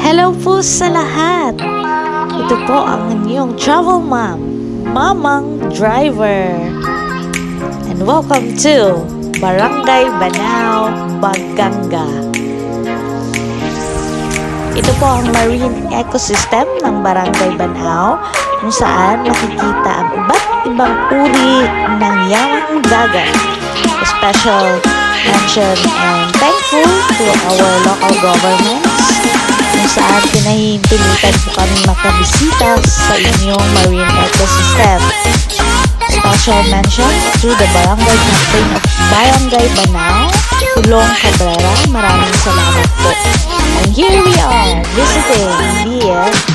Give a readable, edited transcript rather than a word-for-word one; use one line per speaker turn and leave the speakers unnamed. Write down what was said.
Hello po sa lahat! Ito po ang inyong travel mom, Mamang Driver. And welcome to Barangay Banao, Baganga. Ito po ang marine ecosystem ng Barangay Banao kung saan makikita ang iba't ibang uri ng yamang dagat. A special mention and thankful to our local governments kung saan pinahihintulutan po kami makabisita sa inyong marine ecosystem. Special mention to the Barangay Captain of Barangay Banao, Tulong Cabrera. Maraming salamat po. And here we are visiting the